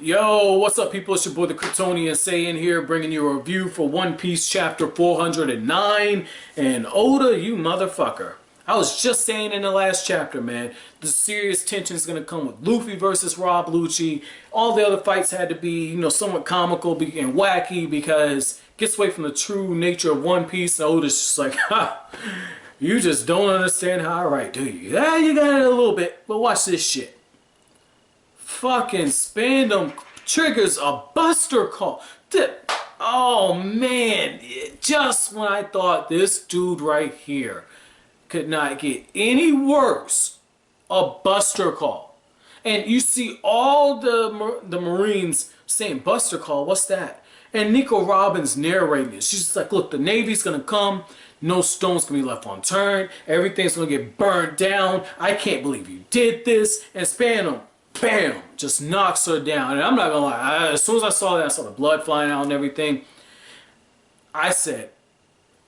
Yo, what's up, people? It's your boy the Kryptonian saying here, bringing you a review for One Piece chapter 409. And Oda, you motherfucker. I was just saying in the last chapter, man, the serious tension is going to come with Luffy versus Rob Lucci. All the other fights had to be, somewhat comical and wacky because it gets away from the true nature of One Piece. And Oda's just like, ha, you just don't understand how I write, do you? Yeah, you got it a little bit, but watch this shit. Fucking Spandam triggers a buster call. Oh man, just when I thought this dude right here could not get any worse, a buster call. And you see all the Marines saying, buster call, what's that? And Nico Robin's narrating it. She's just like, look, the Navy's gonna come, no stones can be left unturned, everything's gonna get burned down, I can't believe you did this. And Spandam, bam, just knocks her down. And I'm not gonna lie, as soon as I saw that, I saw the blood flying out and everything, I said,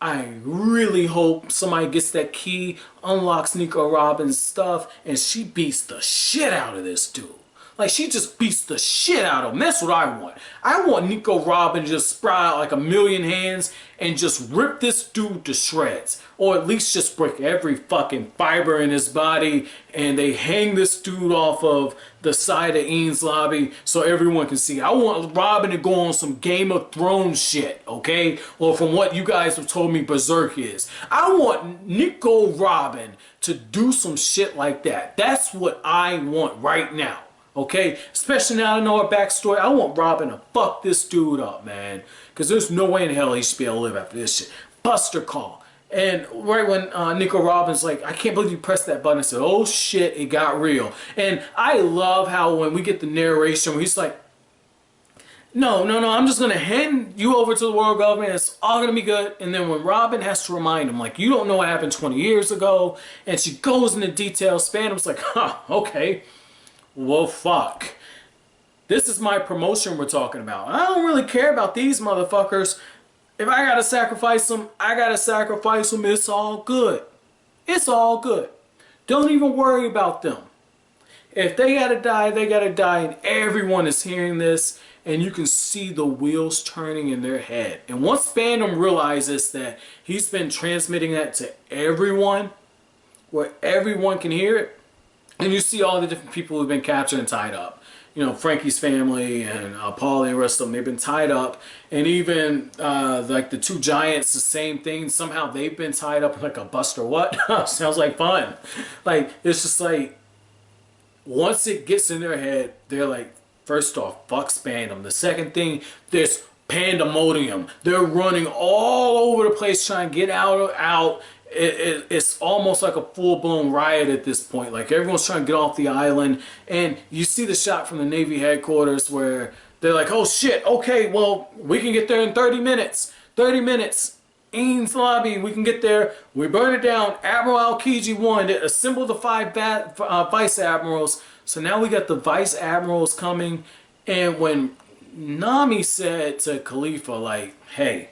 I really hope somebody gets that key, unlocks Nico Robin's stuff, and she beats the shit out of this dude. Like, she just beats the shit out of him. That's what I want. I want Nico Robin to just sprout out like a million hands and just rip this dude to shreds. Or at least just break every fucking fiber in his body, and they hang this dude off of the side of Ian's lobby so everyone can see. I want Robin to go on some Game of Thrones shit, okay? Or from what you guys have told me Berserk is. I want Nico Robin to do some shit like that. That's what I want right now. Okay, especially now I know her backstory. I want Robin to fuck this dude up, man. Because there's no way in hell he should be able to live after this shit. Buster call. And right when Nico Robin's like, I can't believe you pressed that button. I said, oh shit, it got real. And I love how when we get the narration where he's like, no, I'm just going to hand you over to the world government. It's all going to be good. And then when Robin has to remind him, like, you don't know what happened 20 years ago. And she goes into detail. Spandam's like, huh, okay. Well, fuck. This is my promotion we're talking about. I don't really care about these motherfuckers. If I gotta sacrifice them, I gotta sacrifice them. It's all good. It's all good. Don't even worry about them. If they gotta die, they gotta die. And everyone is hearing this, and you can see the wheels turning in their head. And once Spandam realizes that he's been transmitting that to everyone, where everyone can hear it, and you see all the different people who've been captured and tied up. Frankie's family and Paulie and the rest of them, they've been tied up. And even like the two giants, the same thing. Somehow they've been tied up like a buster what? Sounds like fun. Like, it's just like, once it gets in their head, they're like, first off, fuck Spandam. The second thing, there's pandemonium. They're running all over the place trying to get out. It's almost like a full-blown riot at this point. Like, everyone's trying to get off the island, and you see the shot from the Navy headquarters where they're like, oh shit, okay, well, we can get there in 30 minutes. 30 minutes. Ains lobby, we can get there. We burn it down. Admiral Aokiji won. They assembled the five vice admirals. So now we got the vice admirals coming. And when Nami said to Khalifa, like, hey,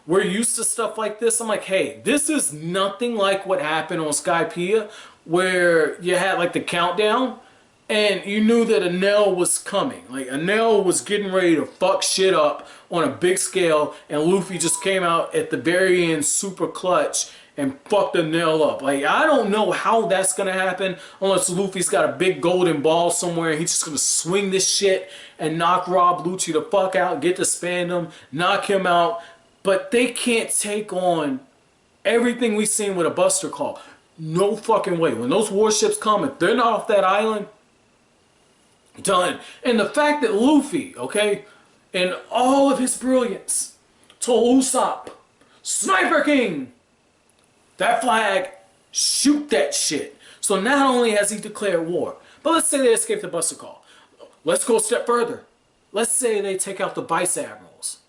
we're used to stuff like this. I'm like, hey, this is nothing like what happened on Skypiea, where you had like the countdown and you knew that Enel was coming. Like, Enel was getting ready to fuck shit up on a big scale, and Luffy just came out at the very end super clutch and fucked Enel up. Like, I don't know how that's gonna happen unless Luffy's got a big golden ball somewhere and he's just gonna swing this shit and knock Rob Lucci the fuck out, get to Spandam, knock him out. But they can't take on everything we've seen with a buster call. No fucking way. When those warships come, if they're not off that island, done. And the fact that Luffy, okay, in all of his brilliance, told Usopp, Sniper King, that flag, shoot that shit. So not only has he declared war, but let's say they escape the buster call. Let's go a step further. Let's say they take out the vice admirals.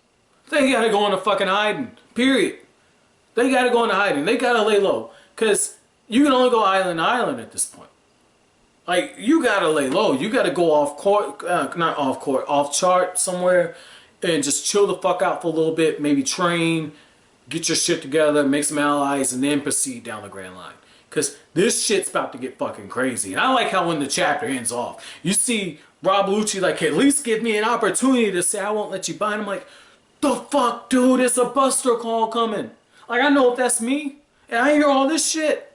They gotta go into fucking hiding. Period. They gotta go into hiding. They gotta lay low. Because you can only go island to island at this point. Like, you gotta lay low. You gotta go off court, not off court, off chart somewhere and just chill the fuck out for a little bit. Maybe train, get your shit together, make some allies, and then proceed down the Grand Line. Because this shit's about to get fucking crazy. And I like how when the chapter ends off, you see Rob Lucci like, at least give me an opportunity to say I won't let you buy. And I'm like, the fuck, dude, it's a Buster call coming. Like, I know if that's me, and I hear all this shit.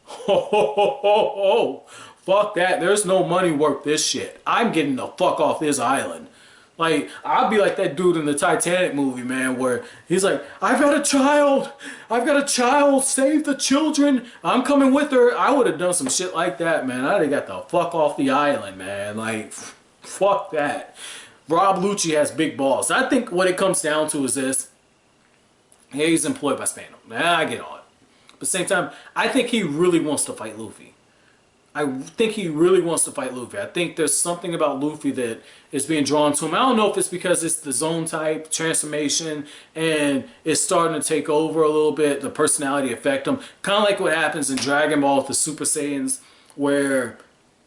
Ho, ho, ho, ho, ho. Fuck that. There's no money worth this shit. I'm getting the fuck off this island. Like, I'll be like that dude in the Titanic movie, man, where he's like, I've got a child. I've got a child. Save the children. I'm coming with her. I would have done some shit like that, man. I'd have got the fuck off the island, man. Like, fuck that. Rob Lucci has big balls. I think what it comes down to is this. Yeah, he's employed by Spandam. I get all it. But at the same time, I think he really wants to fight Luffy. I think he really wants to fight Luffy. I think there's something about Luffy that is being drawn to him. I don't know if it's because it's the zone type transformation and it's starting to take over a little bit, the personality affect him. Kind of like what happens in Dragon Ball with the Super Saiyans, where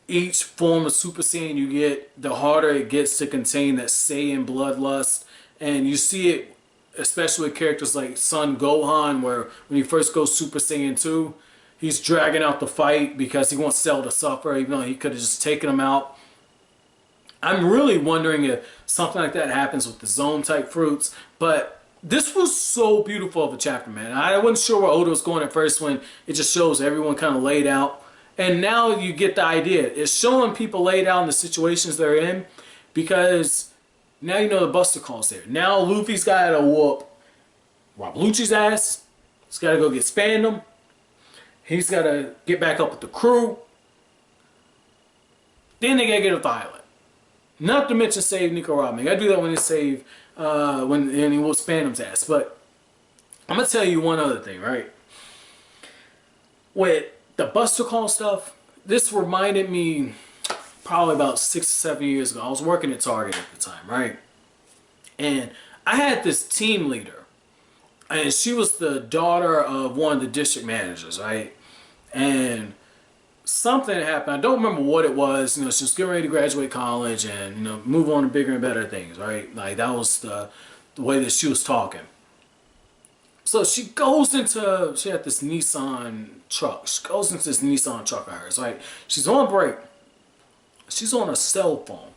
each form of Super Saiyan you get, the harder it gets to contain that Saiyan bloodlust. And you see it especially with characters like Son Gohan, where when he first goes Super Saiyan 2, he's dragging out the fight because he wants Cell to suffer, even though he could have just taken him out. I'm really wondering if something like that happens with the zone type fruits. But this was so beautiful of a chapter, man. I wasn't sure where Oda was going at first when it just shows everyone kind of laid out. And now you get the idea. It's showing people laid out in the situations they're in, because now you know the Buster Call's there. Now Luffy's got to whoop Rob Lucci's ass. He's got to go get Spandam. He's got to get back up with the crew. Then they got to get up the island. Not to mention save Nicaragua. They got to do that when they save, when he will Spandam's ass. But I'm going to tell you one other thing, right? With the Buster Call stuff, this reminded me probably about 6 or 7 years ago. I was working at Target at the time, right? And I had this team leader. And she was the daughter of one of the district managers, right? And something happened. I don't remember what it was. You know, she was getting ready to graduate college and, you know, move on to bigger and better things, right? Like, that was the way that she was talking. So she goes into, she had this Nissan truck. She goes into this Nissan truck of hers, right? She's on break. She's on a cell phone.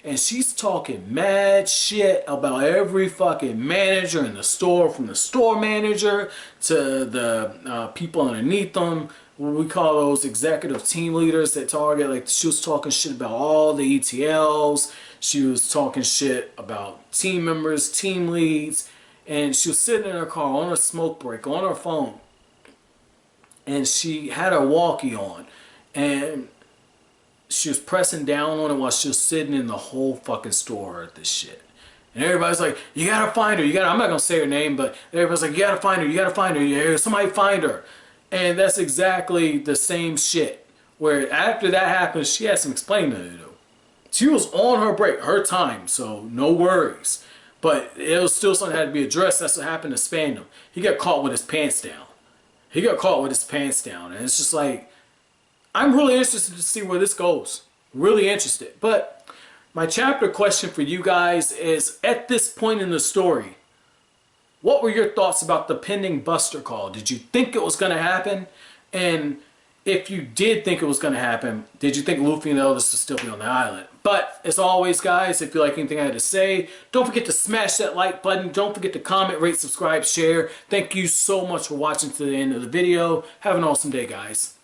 And she's talking mad shit about every fucking manager in the store, from the store manager to the people underneath them. What we call those executive team leaders at Target. Like, she was talking shit about all the ETLs. She was talking shit about team members, team leads. And she was sitting in her car on her smoke break, on her phone. And she had her walkie on. And she was pressing down on it while she was sitting in the whole fucking store at this shit. And everybody's like, you gotta find her. You gotta, I'm not gonna say her name, but everybody's like, you gotta find her. You gotta find her. Yeah, somebody find her. And that's exactly the same shit. Where after that happened, she had some explaining to do. She was on her break, her time, so no worries. But it was still something that had to be addressed. That's what happened to Spandam. He got caught with his pants down. He got caught with his pants down. And it's just like, I'm really interested to see where this goes. Really interested. But my chapter question for you guys is, at this point in the story, what were your thoughts about the pending Buster Call? Did you think it was going to happen? And if you did think it was going to happen, did you think Luffy and the others would still be on the island? But as always, guys, if you like anything I had to say, don't forget to smash that like button. Don't forget to comment, rate, subscribe, share. Thank you so much for watching to the end of the video. Have an awesome day, guys.